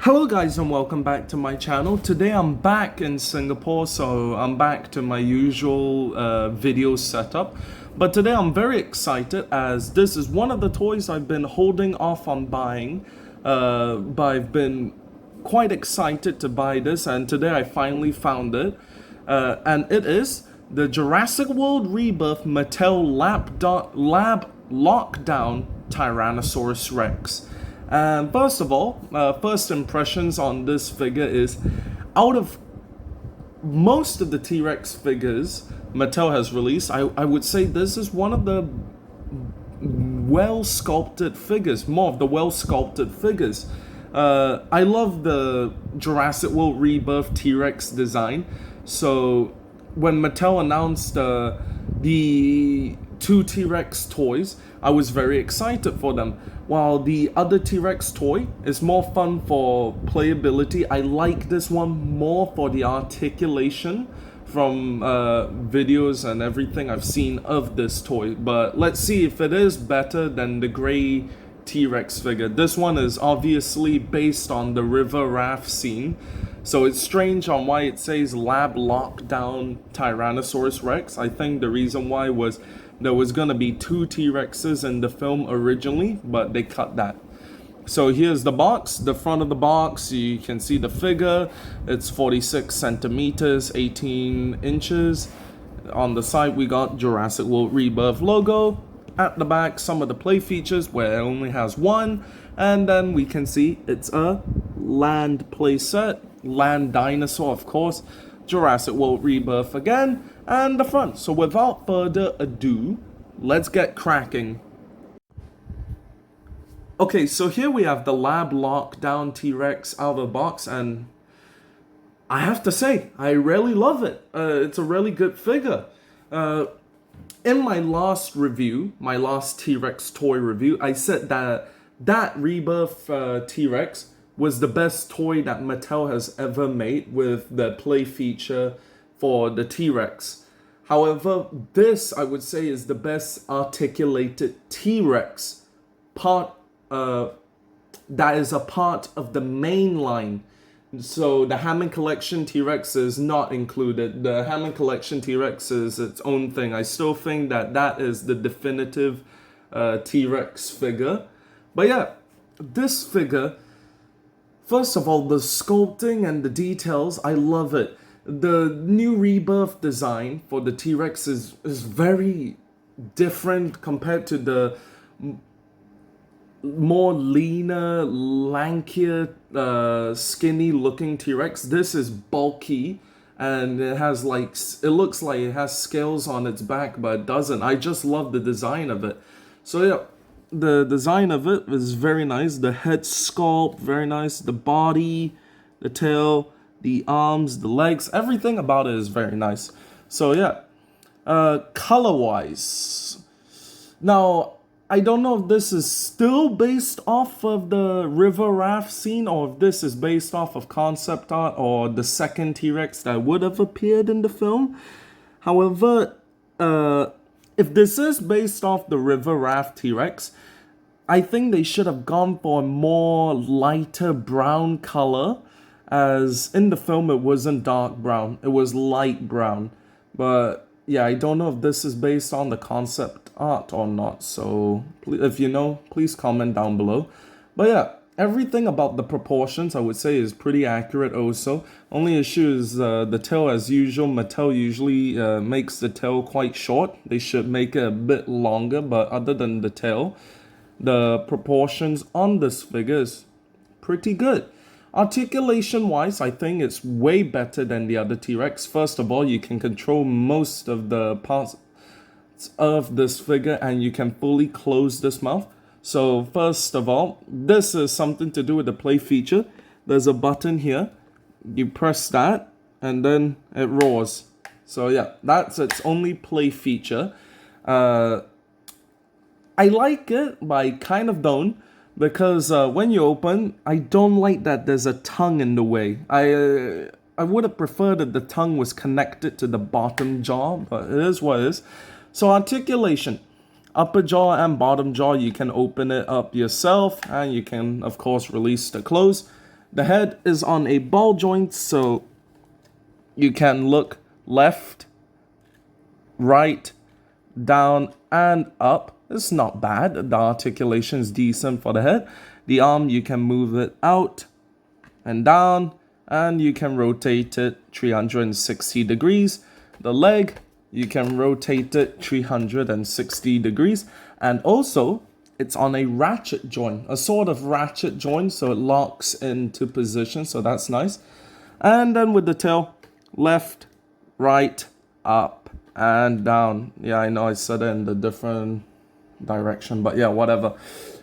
Hello guys and welcome back to my channel. Today I'm back in Singapore, so I'm back to my usual video setup. But today I'm very excited as this is one of the toys I've been holding off on buying. But I've been quite excited to buy this, and today I finally found it. And it is the Jurassic World Rebirth Mattel Lab Lockdown Tyrannosaurus Rex. And first of all, first impressions on this figure is, out of most of the T-Rex figures Mattel has released, I would say this is one of the well-sculpted figures, more of the well-sculpted figures. I love the Jurassic World Rebirth T-Rex design, so when Mattel announced the two T-Rex toys, I was very excited for them. While the other T-Rex toy is more fun for playability, I like this one more for the articulation from videos and everything I've seen of this toy. But let's see if it is better than the gray T-Rex figure. This one is obviously based on the river raft scene, so it's strange on why it says Lab Lockdown Tyrannosaurus Rex. I think the reason why was there was gonna be two T-Rexes in the film originally, but they cut that. So here's the box. The front of the box, you can see the figure. It's 46 centimeters, 18 inches. On the side, we got Jurassic World Rebirth logo. At the back, some of the play features where it only has one. And then we can see it's a land play set. Land dinosaur, of course. Jurassic World Rebirth again, and the front. So without further ado, let's get cracking. Okay, so here we have the Lab Lockdown T-Rex out of the box, and I have to say, I really love it. It's a really good figure. In my last review, my last T-Rex toy review, I said that Rebirth T-Rex was the best toy that Mattel has ever made with the play feature for the T-Rex. However, this I would say is the best articulated T-Rex part that is a part of the main line. So the Hammond Collection T-Rex is not included. The Hammond Collection T-Rex is its own thing. I still think that is the definitive T-Rex figure. But yeah, this figure, first of all, the sculpting and the details, I love it. The new Rebirth design for the T-Rex is very different compared to the more leaner, lankier, skinny looking T-Rex. This is bulky and it has it looks like it has scales on its back, but it doesn't. I just love the design of it. So yeah, the design of it is very nice. The head sculpt, very nice. The body, the tail, the arms, the legs, everything about it is very nice. So yeah, color-wise, now I don't know if this is still based off of the river raft scene or if this is based off of concept art or the second T-Rex that would have appeared in the film. However, if this is based off the river raft T-Rex, I think they should have gone for a more lighter brown color, as in the film it wasn't dark brown, it was light brown. But yeah, I don't know if this is based on the concept art or not, so if you know, please comment down below. But yeah, everything about the proportions I would say is pretty accurate also. Only issue is the tail. As usual, Mattel usually makes the tail quite short. They should make it a bit longer, but other than the tail, the proportions on this figure is pretty good. Articulation wise, I think it's way better than the other T-Rex. First of all, you can control most of the parts of this figure and you can fully close this mouth. So first of all, this is something to do with the play feature. There's a button here. You press that and then it roars. So yeah, that's its only play feature. I like it, but I kind of don't. Because when you open, I don't like that there's a tongue in the way. I would have preferred that the tongue was connected to the bottom jaw, but it is what it is. So articulation. Upper jaw and bottom jaw, you can open it up yourself, and you can, of course, release the close. The head is on a ball joint, so you can look left, right, down, and up. It's not bad. The articulation is decent for the head. The arm, you can move it out and down, and you can rotate it 360 degrees. The leg, you can rotate it 360 degrees. And also, it's on a ratchet joint, a sort of ratchet joint, so it locks into position, so that's nice. And then with the tail, left, right, up, and down. Yeah, I know I said it in the different direction, but yeah, whatever.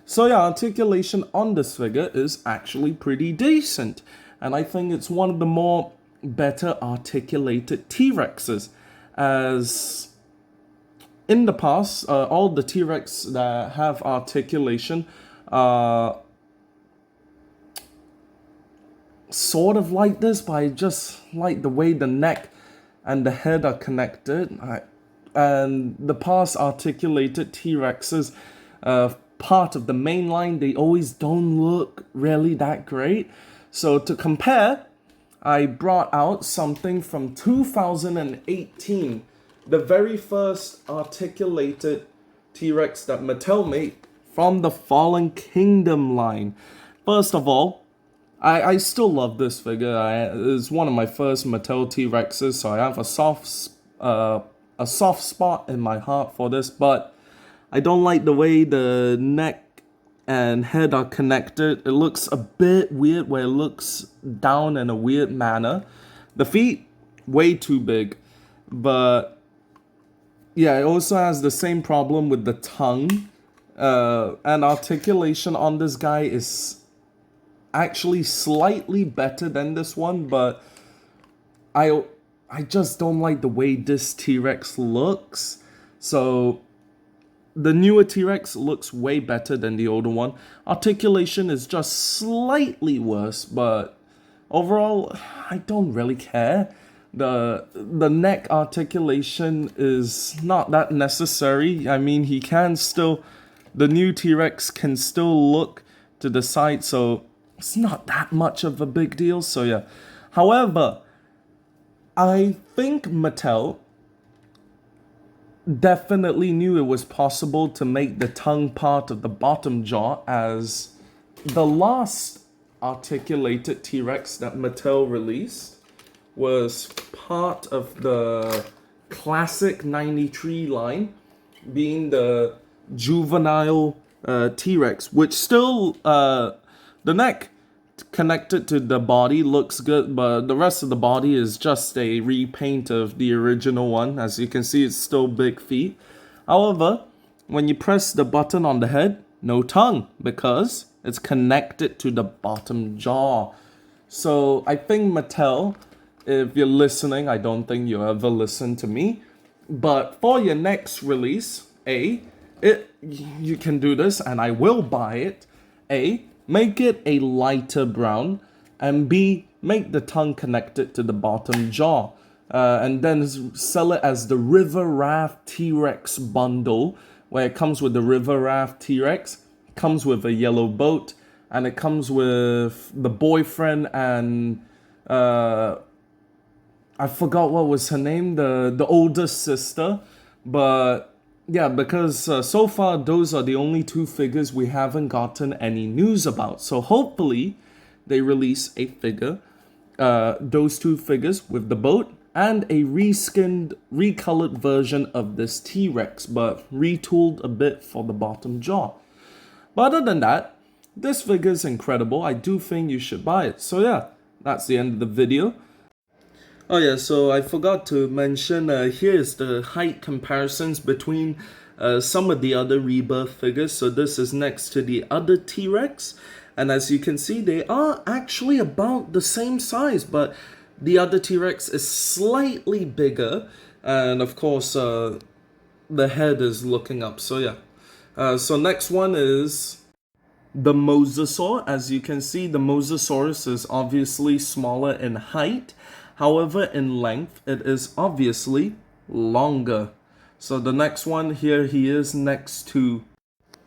So yeah, articulation on this figure is actually pretty decent. And I think it's one of the more better articulated T-Rexes, as in the past, all the T-Rex that have articulation sort of like this, but I just like the way the neck and the head are connected. And the past articulated T-Rexes, part of the main line, they always don't look really that great. So to compare, I brought out something from 2018. The very first articulated T-Rex that Mattel made from the Fallen Kingdom line. First of all, I still love this figure. It's one of my first Mattel T-Rexes, so I have a soft spot in my heart for this, but I don't like the way the neck and head are connected. It looks a bit weird where it looks down in a weird manner. The feet, way too big, but yeah, it also has the same problem with the tongue. And articulation on this guy is actually slightly better than this one, but I just don't like the way this T-Rex looks. So the newer T-Rex looks way better than the older one. Articulation is just slightly worse, but overall, I don't really care. The neck articulation is not that necessary. I mean, the new T-Rex can still look to the side, so it's not that much of a big deal. So yeah. However, I think Mattel definitely knew it was possible to make the tongue part of the bottom jaw, as the last articulated T-Rex that Mattel released was part of the classic 93 line, being the juvenile T-Rex, which still, the neck connected to the body looks good, but the rest of the body is just a repaint of the original one. As you can see, it's still big feet. However, when you press the button on the head, no tongue, because it's connected to the bottom jaw. So I think Mattel, if you're listening, I don't think you ever listen to me, but for your next release, you can do this, and I will buy it. Make it a lighter brown, and B, make the tongue connected to the bottom jaw, and then sell it as the River Raft T-Rex bundle, where it comes with the River Raft T-Rex, comes with a yellow boat, and it comes with the boyfriend and I forgot what was her name, the oldest sister, but yeah, because so far those are the only two figures we haven't gotten any news about. So hopefully they release a figure, those two figures with the boat, and a reskinned, recolored version of this T-Rex, but retooled a bit for the bottom jaw. But other than that, this figure is incredible. I do think you should buy it. So yeah, that's the end of the video. Oh yeah, so I forgot to mention, here's the height comparisons between some of the other Rebirth figures. So this is next to the other T-Rex, and as you can see, they are actually about the same size, but the other T-Rex is slightly bigger, and of course the head is looking up. So yeah, so next one is the Mosasaur. As you can see, the Mosasaurus is obviously smaller in height. However, in length, it is obviously longer. So the next one here, he is next to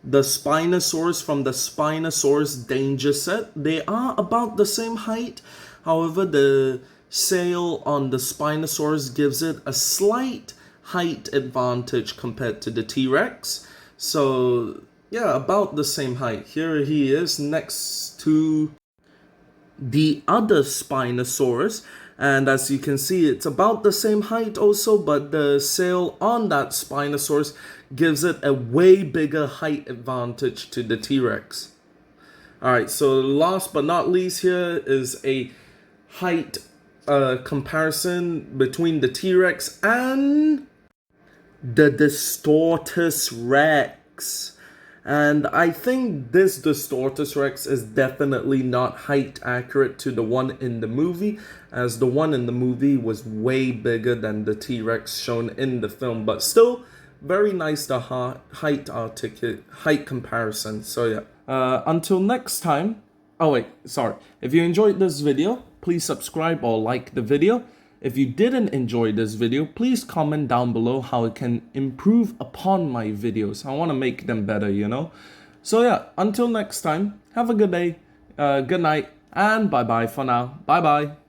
the Spinosaurus from the Spinosaurus Danger Set. They are about the same height. However, the sail on the Spinosaurus gives it a slight height advantage compared to the T-Rex. So, yeah, about the same height. Here he is next to the other Spinosaurus. And as you can see, it's about the same height also, but the sail on that Spinosaurus gives it a way bigger height advantage to the T-Rex. Alright, so last but not least here is a height comparison between the T-Rex and the Distortus Rex. And I think this Distortus Rex is definitely not height accurate to the one in the movie, as the one in the movie was way bigger than the T-Rex shown in the film, but still very nice the height comparison. So yeah, until next time. Oh wait, sorry. If you enjoyed this video, please subscribe or like the video. If you didn't enjoy this video, please comment down below how it can improve upon my videos. I want to make them better, you know. So yeah, until next time, have a good day, good night, and bye-bye for now. Bye-bye.